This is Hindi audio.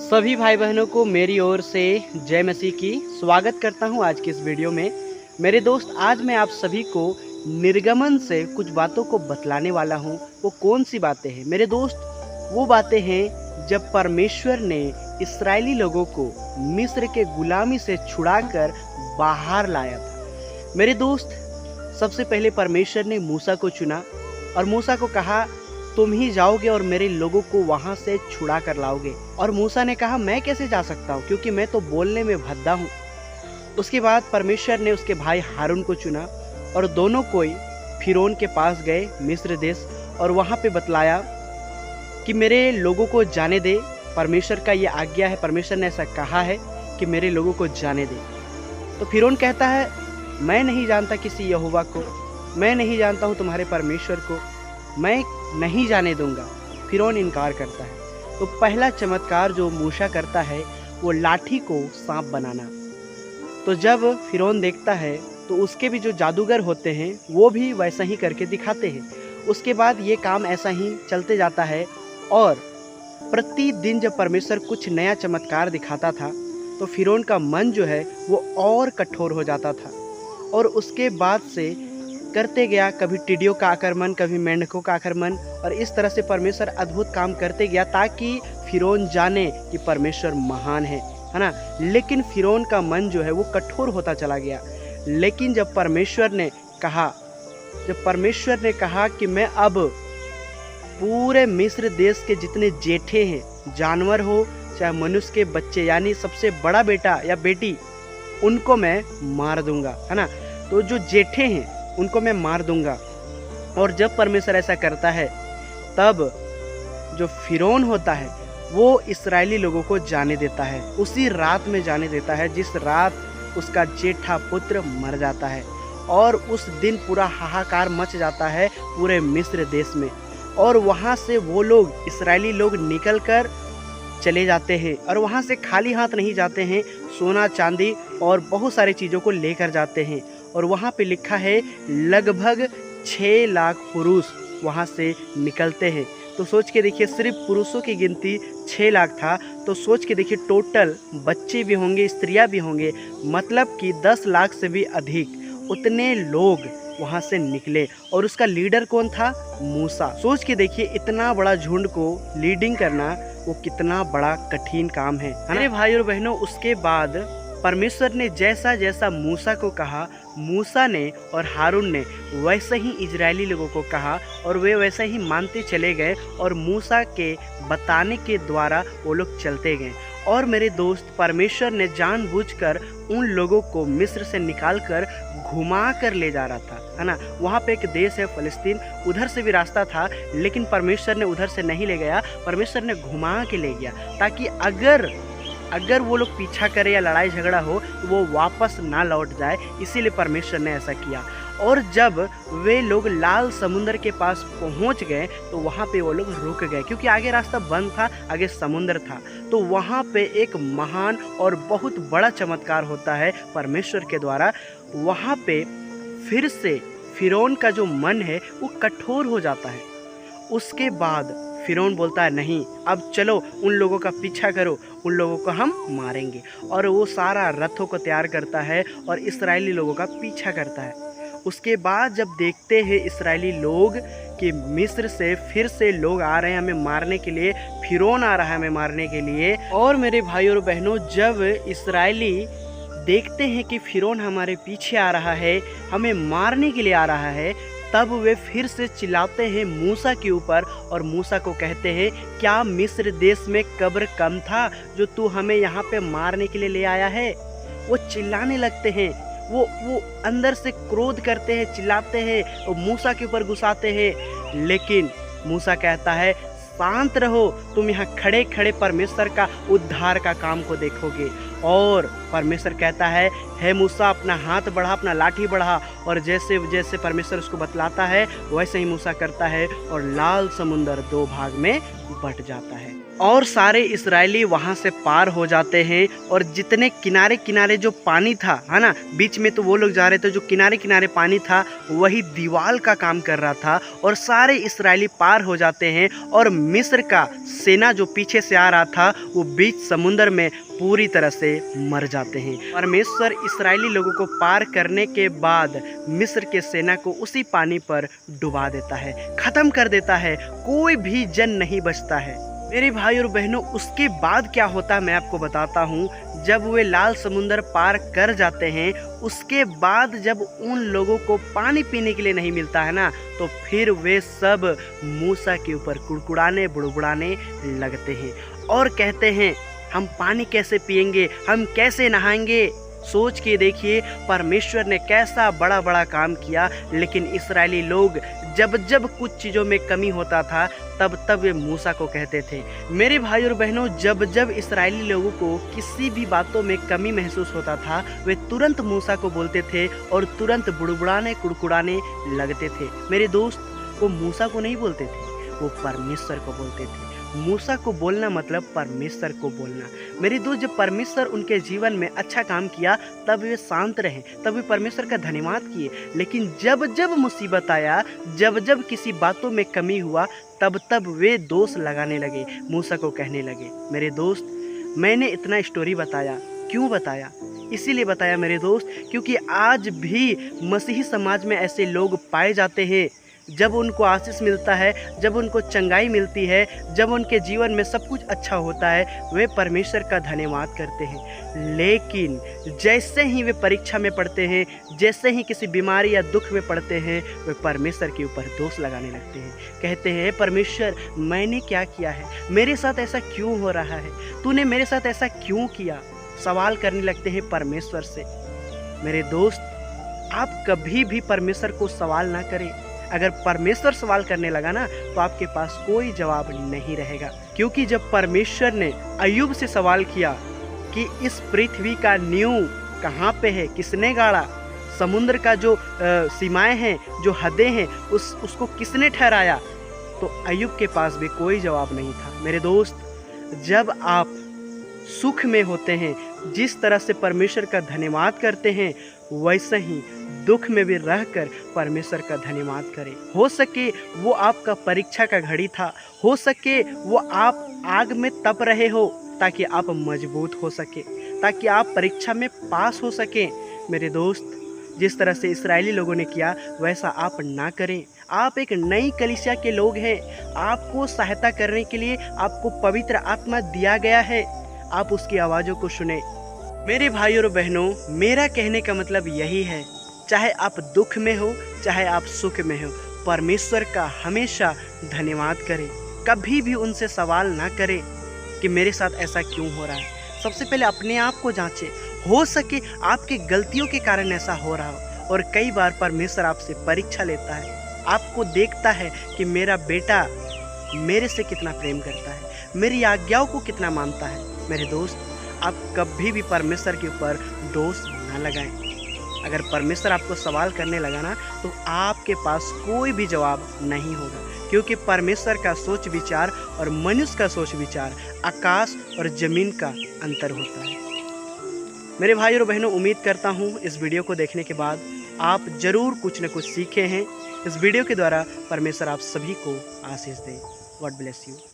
सभी भाई बहनों को मेरी ओर से जय मसीह की स्वागत करता हूं आज की इस वीडियो में। मेरे दोस्त, आज मैं आप सभी को निर्गमन से कुछ बातों को बतलाने वाला हूं। वो कौन सी बातें हैं मेरे दोस्त? वो बातें हैं जब परमेश्वर ने इस्राएली लोगों को मिस्र के गुलामी से छुड़ाकर बाहर लाया था। मेरे दोस्त, सबसे पहले परमेश्वर ने मूसा को चुना और मूसा को कहा तुम ही जाओगे और मेरे लोगों को वहां से छुड़ा कर लाओगे। और मूसा ने कहा मैं कैसे जा सकता हूँ, क्योंकि मैं तो बोलने में भद्दा हूँ। उसके बाद परमेश्वर ने उसके भाई हारून को चुना और दोनों कोई फिरौन के पास गए मिस्र देश, और वहां पे बतलाया कि मेरे लोगों को जाने दे। परमेश्वर का ये आज्ञा है, परमेश्वर ने ऐसा कहा है कि मेरे लोगों को जाने दे। तो फिरौन कहता है मैं नहीं जानता किसी यहोवा को, मैं नहीं जानता हूँ तुम्हारे परमेश्वर को, मैं नहीं जाने दूंगा। फिरौन इनकार करता है। तो पहला चमत्कार जो मूसा करता है वो लाठी को सांप बनाना। तो जब फिरौन देखता है तो उसके भी जो जादूगर होते हैं वो भी वैसा ही करके दिखाते हैं। उसके बाद ये काम ऐसा ही चलते जाता है और प्रतिदिन जब परमेश्वर कुछ नया चमत्कार दिखाता था तो फिरौन का मन जो है वो और कठोर हो जाता था। और उसके बाद से करते गया, कभी टिड्डियों का आक्रमण, कभी मेंढकों का आक्रमण, और इस तरह से परमेश्वर अद्भुत काम करते गया ताकि फिरौन जाने कि परमेश्वर महान है ना। लेकिन फिरौन का मन जो है वो कठोर होता चला गया। लेकिन जब परमेश्वर ने कहा कि मैं अब पूरे मिस्र देश के जितने जेठे हैं, जानवर हो चाहे मनुष्य के बच्चे, यानी सबसे बड़ा बेटा या बेटी, उनको मैं मार दूंगा, है ना। तो जो जेठे हैं उनको मैं मार दूंगा। और जब परमेश्वर ऐसा करता है तब जो फिरौन होता है वो इस्राएली लोगों को जाने देता है। उसी रात में जाने देता है जिस रात उसका जेठा पुत्र मर जाता है। और उस दिन पूरा हाहाकार मच जाता है पूरे मिस्र देश में। और वहाँ से वो लोग, इस्राएली लोग, निकल कर चले जाते हैं। और वहाँ से खाली हाथ नहीं जाते हैं, सोना चांदी और बहुत सारी चीज़ों को लेकर जाते हैं। और वहाँ पे लिखा है लगभग 6 लाख पुरुष वहाँ से निकलते हैं। तो सोच के देखिए, सिर्फ पुरुषों की गिनती 6 लाख था। तो सोच के देखिए टोटल बच्चे भी होंगे, स्त्रियाँ भी होंगे, मतलब कि 10 लाख से भी अधिक उतने लोग वहाँ से निकले। और उसका लीडर कौन था? मूसा। सोच के देखिए इतना बड़ा झुंड को लीडिंग करना वो कितना बड़ा कठिन काम है। अरे भाई और बहनों, उसके बाद परमेश्वर ने जैसा जैसा मूसा को कहा, मूसा ने और हारून ने वैसे ही इजरायली लोगों को कहा और वे वैसे ही मानते चले गए। और मूसा के बताने के द्वारा वो लोग चलते गए। और मेरे दोस्त, परमेश्वर ने जानबूझकर उन लोगों को मिस्र से निकालकर घुमा कर ले जा रहा था, है ना। वहाँ पे एक देश है फ़लस्तीन, उधर से भी रास्ता था, लेकिन परमेश्वर ने उधर से नहीं ले गया, परमेश्वर ने घुमा के ले गया ताकि अगर वो लोग पीछा करे या लड़ाई झगड़ा हो तो वो वापस ना लौट जाए। इसीलिए परमेश्वर ने ऐसा किया। और जब वे लोग लाल समुद्र के पास पहुंच गए तो वहाँ पे वो लोग रुक गए, क्योंकि आगे रास्ता बंद था, आगे समुद्र था। तो वहाँ पे एक महान और बहुत बड़ा चमत्कार होता है परमेश्वर के द्वारा। वहाँ पे फिर से फिरौन का जो मन है वो कठोर हो जाता है। उसके बाद फिरौन बोलता है नहीं, अब चलो उन लोगों का पीछा करो, उन लोगों को हम मारेंगे। और वो सारा रथों को तैयार करता है और इस्राएली लोगों का पीछा करता है। उसके बाद जब देखते हैं इस्राएली लोग कि मिस्र से फिर से लोग आ रहे हैं हमें मारने के लिए, फिरौन आ रहा है हमें मारने के लिए। और मेरे भाई और बहनों, जब इस्राएली देखते हैं कि फिरौन हमारे पीछे आ रहा है, हमें मारने के लिए आ रहा है, तब वे फिर से चिल्लाते हैं मूसा के ऊपर और मूसा को कहते हैं क्या मिस्र देश में कब्र कम था जो तू हमें यहाँ पे मारने के लिए ले आया है। वो चिल्लाने लगते हैं, वो अंदर से क्रोध करते हैं, चिल्लाते हैं और मूसा के ऊपर गुस्साते हैं। लेकिन मूसा कहता है शांत रहो, तुम यहाँ खड़े खड़े परमेश्वर का उद्धार का काम को देखोगे। और परमेश्वर कहता है हे मूसा, अपना हाथ बढ़ा, अपना लाठी बढ़ा। और जैसे जैसे परमेश्वर उसको बतलाता है वैसे ही मूसा करता है और लाल समुंदर 2 भाग में बट जाता है। और सारे इस्राएली वहाँ से पार हो जाते हैं। और जितने किनारे किनारे जो पानी था, है ना, बीच में तो वो लोग जा रहे थे, जो किनारे किनारे पानी था वही दीवार का काम कर रहा था। और सारे इस्राएली पार हो जाते हैं और मिस्र का सेना जो पीछे से आ रहा था वो बीच समुद्र में पूरी तरह से मर जाते हैं। परमेश्वर इस्राएली लोगों को पार करने के बाद मिस्र के सेना को उसी पानी पर डुबा देता है, ख़त्म कर देता है, कोई भी जन नहीं बचता है। मेरे भाई और बहनों, उसके बाद क्या होता है मैं आपको बताता हूँ। जब वे लाल समुंदर पार कर जाते हैं, उसके बाद जब उन लोगों को पानी पीने के लिए नहीं मिलता है ना, तो फिर वे सब मूसा के ऊपर कुड़कुड़ाने बुड़बुड़ाने लगते हैं और कहते हैं हम पानी कैसे पिएंगे, हम कैसे नहाएंगे। सोच के देखिए परमेश्वर ने कैसा बड़ा बड़ा काम किया। लेकिन इस्राएली लोग जब जब कुछ चीज़ों में कमी होता था तब तब वे मूसा को कहते थे। मेरे भाई और बहनों, जब जब इस्राएली लोगों को किसी भी बातों में कमी महसूस होता था वे तुरंत मूसा को बोलते थे और तुरंत बुड़बुड़ाने कुड़कुड़ाने लगते थे। मेरे दोस्त, वो मूसा को नहीं बोलते थे, वो परमेश्वर को बोलते थे। मूसा को बोलना मतलब परमेश्वर को बोलना। मेरे दोस्त, जब परमेश्वर उनके जीवन में अच्छा काम किया तब वे शांत रहे, तब वे परमेश्वर का धन्यवाद किए। लेकिन जब जब मुसीबत आया, जब जब किसी बातों में कमी हुआ, तब तब वे दोष लगाने लगे, मूसा को कहने लगे। मेरे दोस्त, मैंने इतना स्टोरी बताया, क्यों बताया? इसीलिए बताया मेरे दोस्त, क्योंकि आज भी मसीही समाज में ऐसे लोग पाए जाते हैं। जब उनको आशीष मिलता है, जब उनको चंगाई मिलती है, जब उनके जीवन में सब कुछ अच्छा होता है, वे परमेश्वर का धन्यवाद करते हैं। लेकिन जैसे ही वे परीक्षा में पड़ते हैं, जैसे ही किसी बीमारी या दुख में पड़ते हैं, वे परमेश्वर के ऊपर दोष लगाने लगते हैं। कहते हैं परमेश्वर, मैंने क्या किया है, मेरे साथ ऐसा क्यों हो रहा है, तूने मेरे साथ ऐसा क्यों किया। सवाल करने लगते हैं परमेश्वर से। मेरे दोस्त, आप कभी भी परमेश्वर को सवाल ना करें। अगर परमेश्वर सवाल करने लगा ना तो आपके पास कोई जवाब नहीं रहेगा। क्योंकि जब परमेश्वर ने अय्यूब से सवाल किया कि इस पृथ्वी का नींव कहाँ पे है, किसने गाड़ा, समुद्र का जो सीमाएं हैं, जो हदें हैं, उसको किसने ठहराया, तो अय्यूब के पास भी कोई जवाब नहीं था। मेरे दोस्त, जब आप सुख में होते हैं, जिस तरह से परमेश्वर का धन्यवाद करते हैं, वैसे ही दुख में भी रहकर परमेश्वर का धन्यवाद करें। हो सके वो आपका परीक्षा का घड़ी था, हो सके वो आप आग में तप रहे हो ताकि आप मजबूत हो सके, ताकि आप परीक्षा में पास हो सकें। मेरे दोस्त, जिस तरह से इस्राएली लोगों ने किया वैसा आप ना करें। आप एक नई कलीसिया के लोग हैं, आपको सहायता करने के लिए आपको पवित्र आत्मा दिया गया है। आप उसकी आवाज़ों को सुने। मेरे भाई और बहनों, मेरा कहने का मतलब यही है, चाहे आप दुख में हो, चाहे आप सुख में हो, परमेश्वर का हमेशा धन्यवाद करें। कभी भी उनसे सवाल ना करें कि मेरे साथ ऐसा क्यों हो रहा है। सबसे पहले अपने आप को जांचें। हो सके आपकी गलतियों के कारण ऐसा हो रहा हो। और कई बार परमेश्वर आपसे परीक्षा लेता है, आपको देखता है कि मेरा बेटा मेरे से कितना प्रेम करता है, मेरी आज्ञाओं को कितना मानता है। मेरे दोस्त, आप कभी भी परमेश्वर के ऊपर दोष ना लगाएं। अगर परमेश्वर आपको सवाल करने लगा ना तो आपके पास कोई भी जवाब नहीं होगा। क्योंकि परमेश्वर का सोच विचार और मनुष्य का सोच विचार आकाश और ज़मीन का अंतर होता है। मेरे भाई और बहनों, उम्मीद करता हूँ इस वीडियो को देखने के बाद आप ज़रूर कुछ न कुछ सीखे हैं। इस वीडियो के द्वारा परमेश्वर आप सभी को आशीष दे। God bless you.